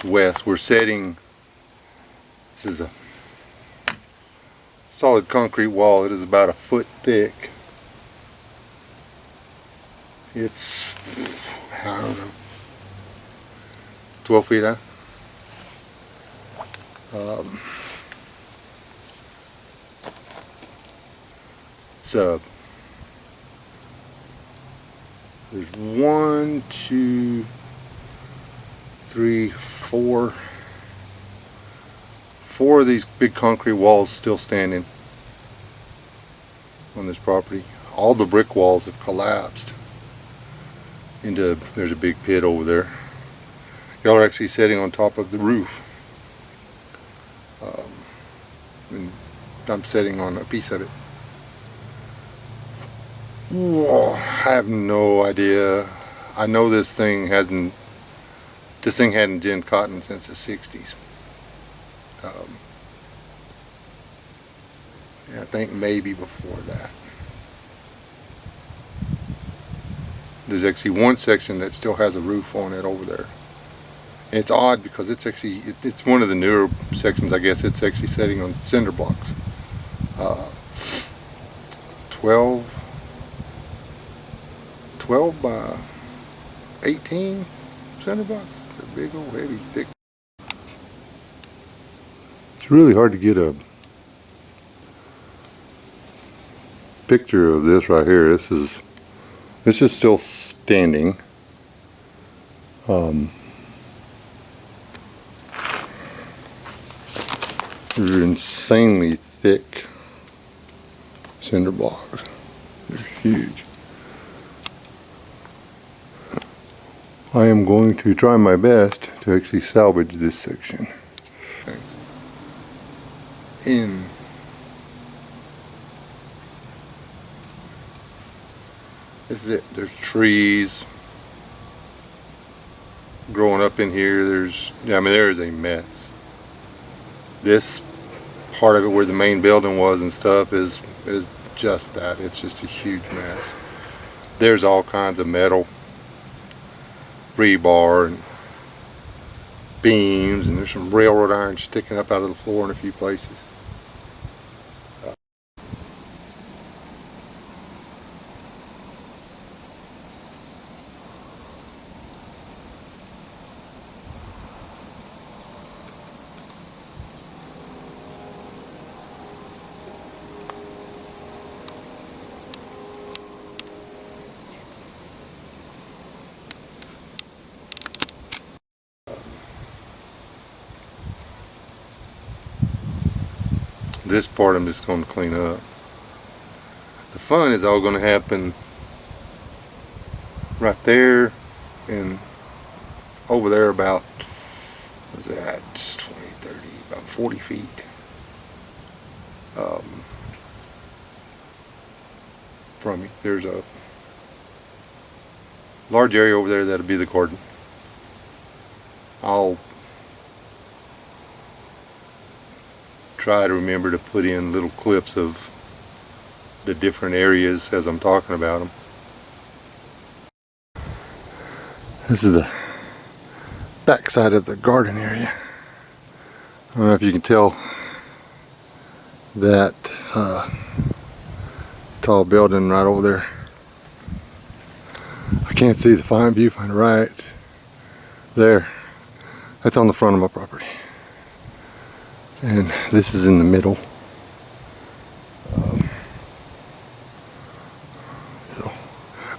it's west. We're setting, this is a solid concrete wall. It is about a foot thick. It's, I don't know, 12 feet high. There's 1, 2, 3, 4 of these big concrete walls still standing on this property. All the brick walls have collapsed into, there's a big pit over there. Y'all are actually sitting on top of the roof. And I'm sitting on a piece of it. Whoa, I have no idea. I know this thing hadn't ginned cotton since the 60s. Yeah, I think maybe before that. There's actually one section that still has a roof on it over there. And it's odd because it's actually, it's one of the newer sections, I guess. It's actually sitting on cinder blocks. 12 by 18 cinder blocks. They're big, old, heavy, thick. It's really hard to get a picture of this right here. This is still standing. They're insanely thick cinder blocks. They're huge. I am going to try my best to actually salvage this section. This is it. There's trees growing up in here. There is a mess. This part of it where the main building was and stuff is just that. It's just a huge mess. There's all kinds of metal, rebar and beams, and there's some railroad iron sticking up out of the floor in a few places. This part I'm just going to clean up. The fun is all going to happen right there and over there about, what's that, 20, 30, about 40 feet from me. There's a large area over there that'll be the garden. I'll try to remember to put in little clips of the different areas as I'm talking about them. This is the back side of the garden area. I don't know if you can tell that tall building right over there. I can't see the fine viewfinder right there. That's on the front of my property. And this is in the middle.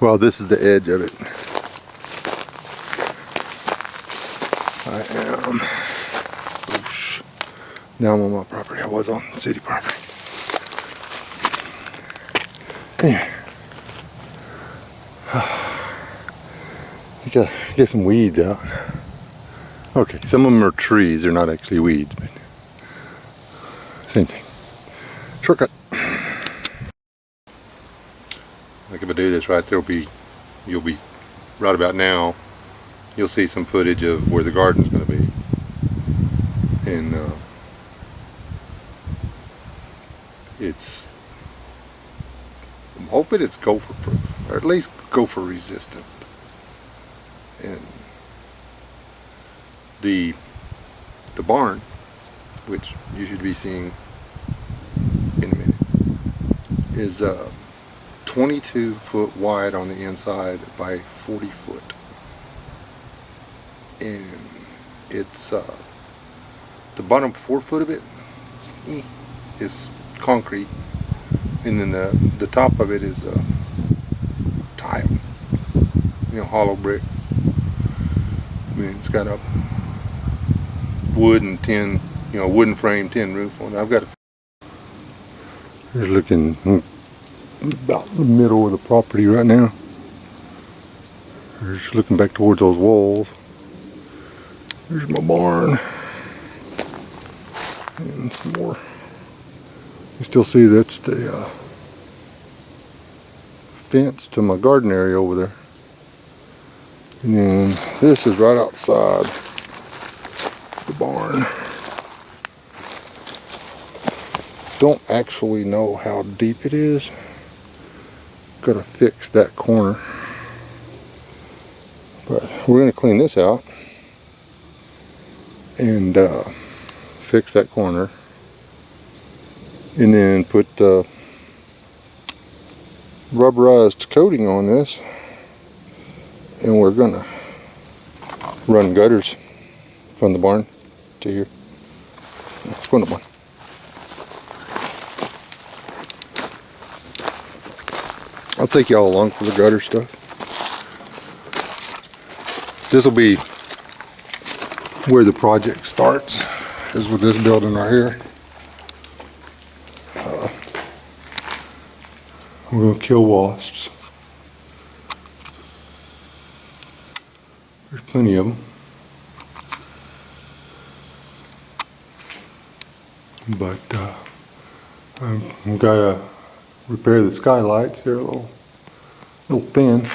Well, this is the edge of it. Now I'm on my property. I was on city property. Anyway. You gotta get some weeds out. Okay, some of them are trees. They're not actually weeds, but same thing. Shortcut. Like if I do this right, you'll be right about now, you'll see some footage of where the garden's going to be. And I'm hoping it's gopher proof, or at least gopher resistant. And the The barn, which you should be seeing in a minute, is 22 foot wide on the inside by 40 foot. And it's the bottom 4 foot of it is concrete, and then the top of it is tile, hollow brick. I mean, it's got a wood and tin, wooden frame tin roof on it. I've got Here's looking about the middle of the property right now. Just looking back towards those walls. There's my barn. And some more. You still see that's the fence to my garden area over there. And then this is right outside the barn. Don't actually know how deep it is. Gotta fix that corner. But we're gonna clean this out and fix that corner, and then put rubberized coating on this, and we're gonna run gutters from the barn to here. From the barn. I'll take y'all along for the gutter stuff. This will be where the project starts, is with this building right here. We're going to kill wasps. There's plenty of them. But I've got to repair the skylights. They're a little thin.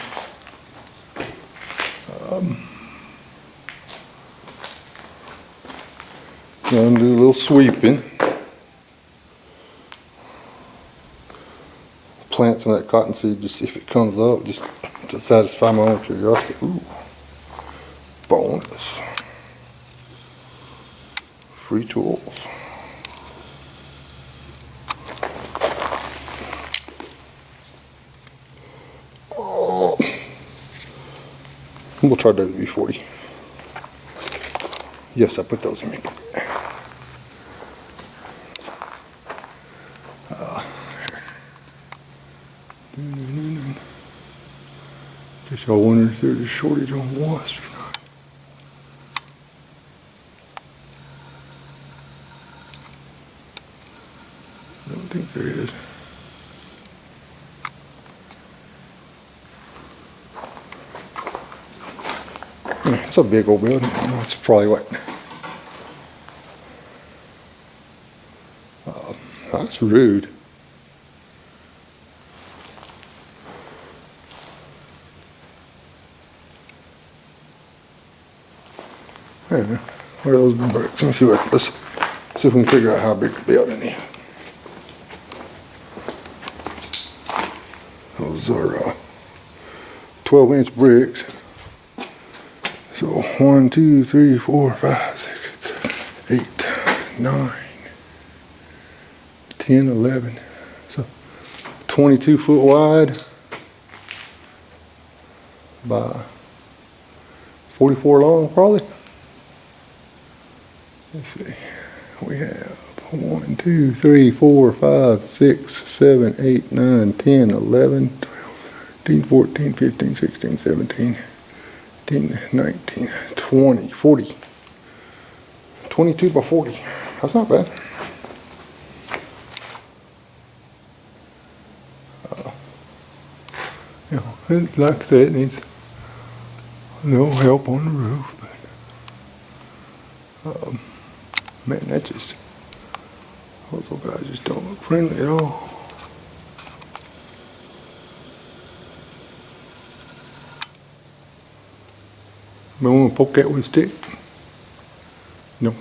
Gonna do a little sweeping. Plant some of that cottonseed, just see if it comes up, just to satisfy my own curiosity. Ooh, bonus. Free tools. Oh. We'll try WD-40. Yes, I put those in my pocket. Just y'all wondering if there's a shortage on wasps or not. I don't think there is. It's a big old building. I know it's probably what. That's rude. Yeah, where are those bricks? Let's see if we can figure out how big the building is. Those are 12-inch bricks. So 1, 2, 3, 4, 5, 6, 8, 9, 10, 11. So 22 foot wide by 44 long, probably. Let's see. We have 1, 2, 3, 4, 5, 6, 7, 8, 9, 10, 11, 12, 13, 14, 15, 16, 17, 18, 19, 20, 40. 22 by 40. That's not bad. Like I said, it needs no help on the roof, but man, those little guys just don't look friendly at all. You want to poke that with a stick? No.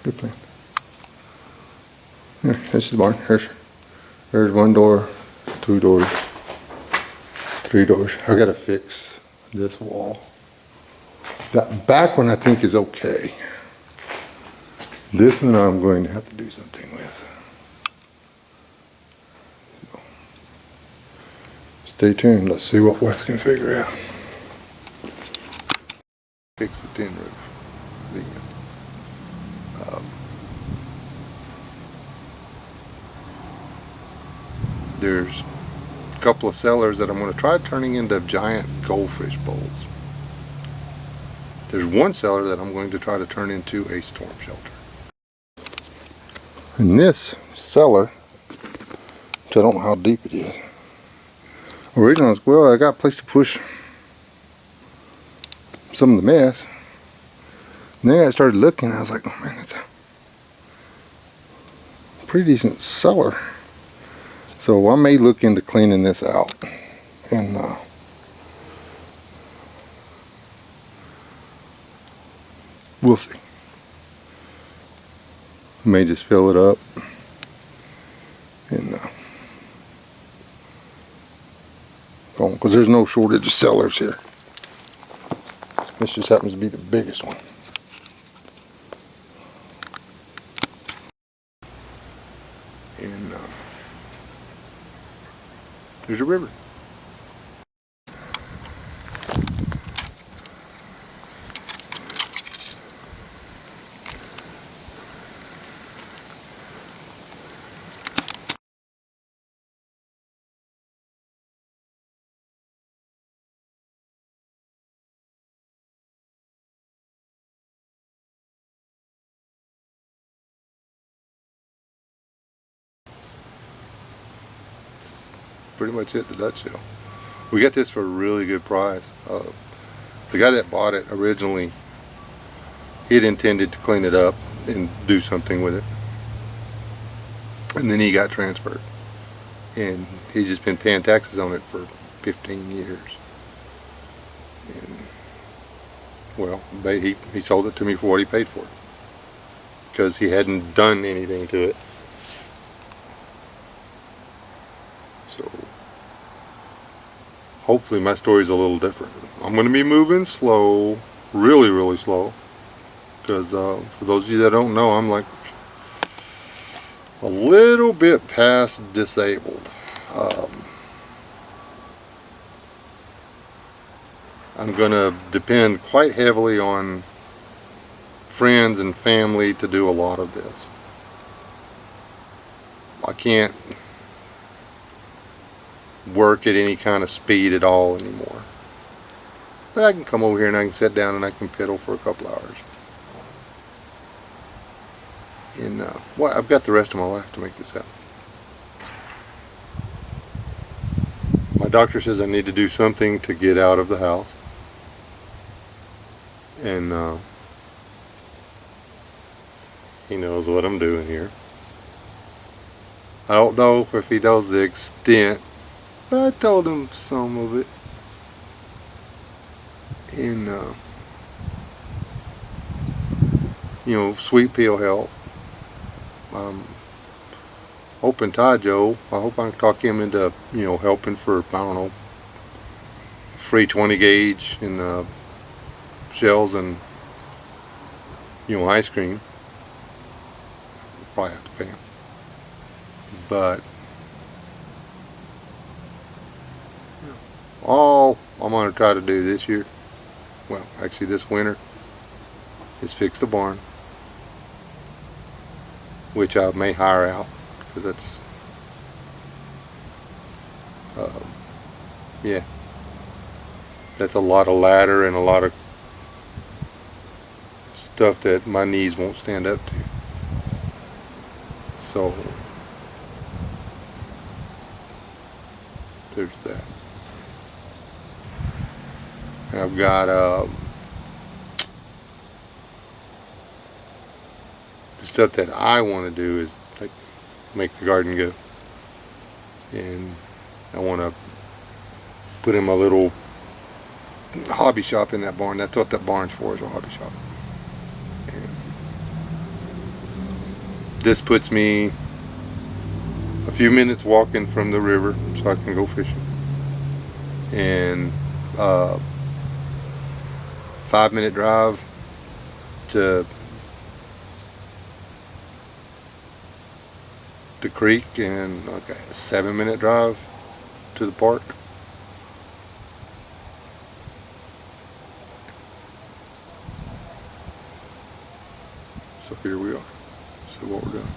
Good plan. Here, this is the barn. There's one door, 2 doors, 3 doors. I gotta fix this wall. That back one I think is okay. This one I'm going to have to do something with. So, stay tuned. Let's see what Wes can figure out. Fix the tin roof. There's a couple of cellars that I'm going to try turning into giant goldfish bowls. There's one cellar that I'm going to try to turn into a storm shelter. And this cellar, which I don't know how deep it is, originally I was, well, I got a place to push some of the mess. And then I started looking, I was like, oh man, it's a pretty decent cellar. So I may look into cleaning this out. And we'll see. May just fill it up. And because there's no shortage of cellars here. This just happens to be the biggest one. And there's a river. Pretty much it, the nutshell. We got this for a really good price. The guy that bought it originally, he'd intended to clean it up and do something with it, and then he got transferred, and he's just been paying taxes on it for 15 years. And well, he sold it to me for what he paid for it, because he hadn't done anything to it. So hopefully my story's a little different. I'm going to be moving slow, really slow, because for those of you that don't know, I'm like a little bit past disabled. I'm going to depend quite heavily on friends and family to do a lot of this. I can't work at any kind of speed at all anymore. But I can come over here and I can sit down and I can piddle for a couple hours. And well, I've got the rest of my life to make this happen. My doctor says I need to do something to get out of the house. And he knows what I'm doing here. I don't know if he knows the extent, but I told him some of it. And you know, sweet pea help. Hoping Ty Joe, I hope I can talk him into, you know, helping for, I don't know, free 20 gauge and shells and, you know, ice cream. Probably have to pay him. But all I'm going to try to do this year, well, actually this winter, is fix the barn, which I may hire out, because that's yeah, that's a lot of ladder and a lot of stuff that my knees won't stand up to. So there's that. And I've got the stuff that I want to do is like make the garden go, and I want to put in my little hobby shop in that barn. That's what that barn's for, is a hobby shop. And this puts me a few minutes walking from the river, so I can go fishing, and 5-minute drive to the creek, and okay, a 7-minute drive to the park. So here we are. See what we're doing.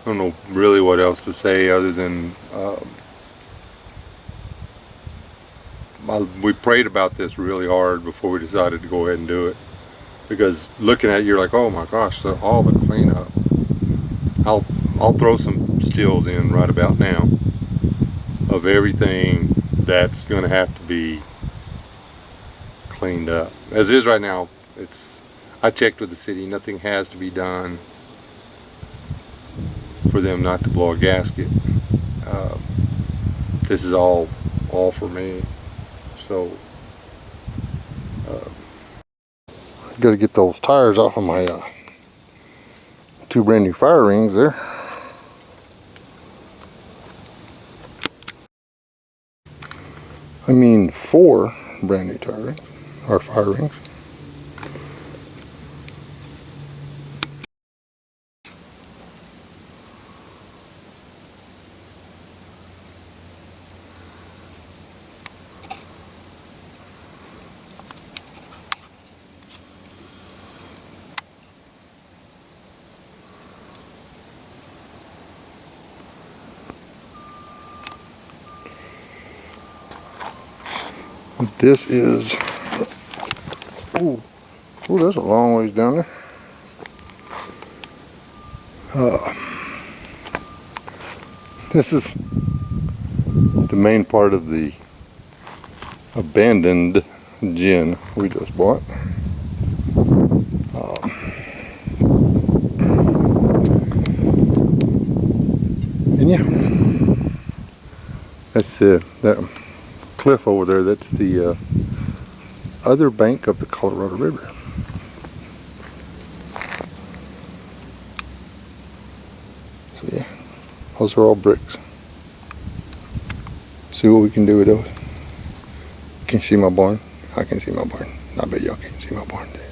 I don't know really what else to say other than we prayed about this really hard before we decided to go ahead and do it, because looking at it, you're like, oh my gosh, all the cleanup. I'll throw some stills in right about now of everything that's going to have to be cleaned up. As is right now, I checked with the city, nothing has to be done for them not to blow a gasket. This is all for me. So got to get those tires off of my 2 brand new fire rings there. I mean 4 brand new tire rings, or fire rings. This is, ooh, that's a long ways down there. This is the main part of the abandoned gin we just bought. And yeah, that's that cliff over there. That's the other bank of the Colorado River. So yeah, those are all bricks. See what we can do with those. Can you see my barn? I can see my barn. I bet y'all can't see my barn today.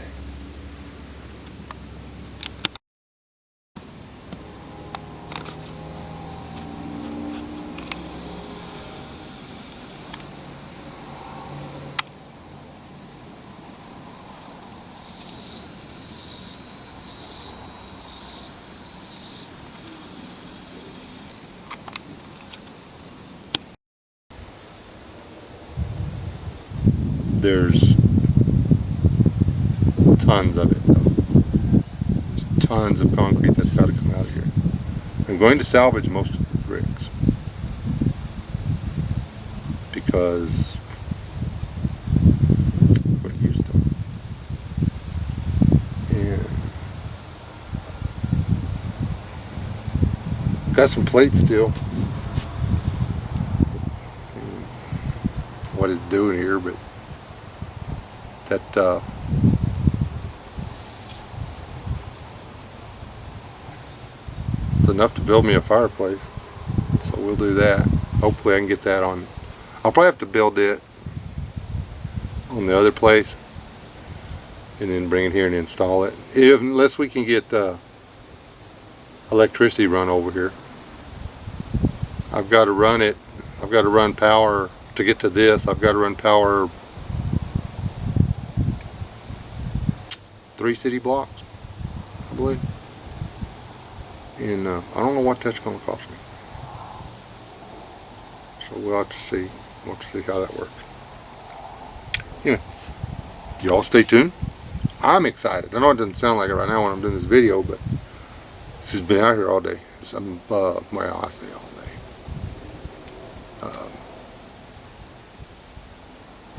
There's tons of it. There's tons of concrete that's got to come out of here. I'm going to salvage most of the bricks because we used them. And got some plates still. What it's doing here, but that it's enough to build me a fireplace, so we'll do that. Hopefully I can get that on. I'll probably have to build it on the other place and then bring it here and install it, unless we can get electricity run over here. I've got to run it. I've got to run power to get to this. I've got to run power 3 city blocks, I believe. And I don't know what that's going to cost me. So we'll have to see. We'll have to see how that works. Anyway, y'all stay tuned. I'm excited. I know it doesn't sound like it right now when I'm doing this video, but this has been out here all day. Well, I say all day.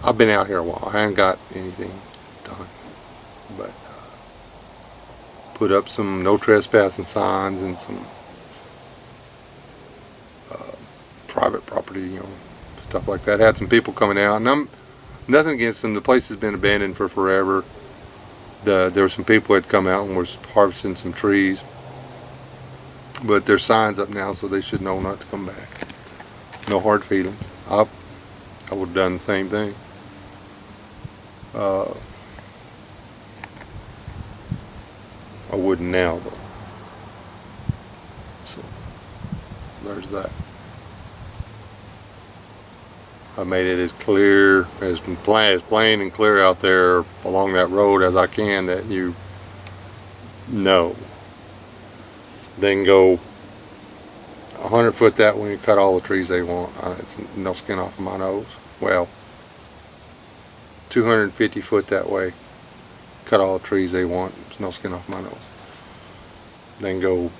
I've been out here a while. I haven't got anything done, but put up some no trespassing signs and some private property, stuff like that. Had some people coming out, and Nothing against them. The place has been abandoned for forever. There were some people that had come out and were harvesting some trees. But there's signs up now, so they should know not to come back. No hard feelings. I would have done the same thing. I wouldn't now, though. So there's that. I made it as clear, as plain and clear out there along that road as I can, that you know. Then go 100 foot that way and cut all the trees they want. It's no skin off of my nose. Well, 250 foot that way, cut all the trees they want. It's no skin off my nose. Then go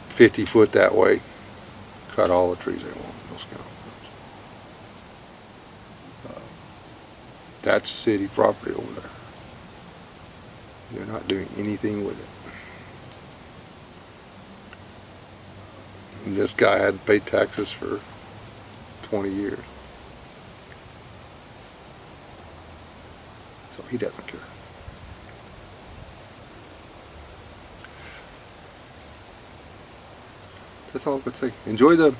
50 foot that way, cut all the trees they want. No skin off my nose. That's city property over there. They're not doing anything with it. And this guy hadn't paid taxes for 20 years. So he doesn't care. That's all I could say. Enjoy the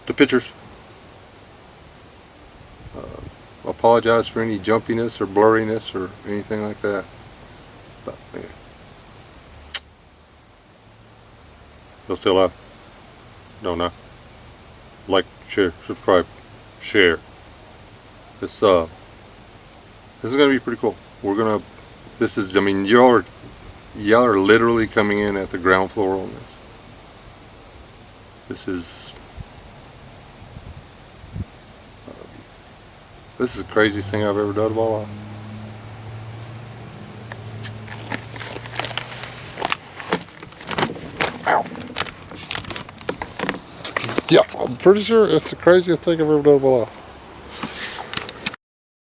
pictures. Apologize for any jumpiness or blurriness or anything like that. But anyway. They'll still up. Don't know. Like, share, subscribe, share. This is gonna be pretty cool. I mean, y'all are literally coming in at the ground floor on this. This is the craziest thing I've ever done in my life. Ow. Yeah, I'm pretty sure it's the craziest thing I've ever done in my life.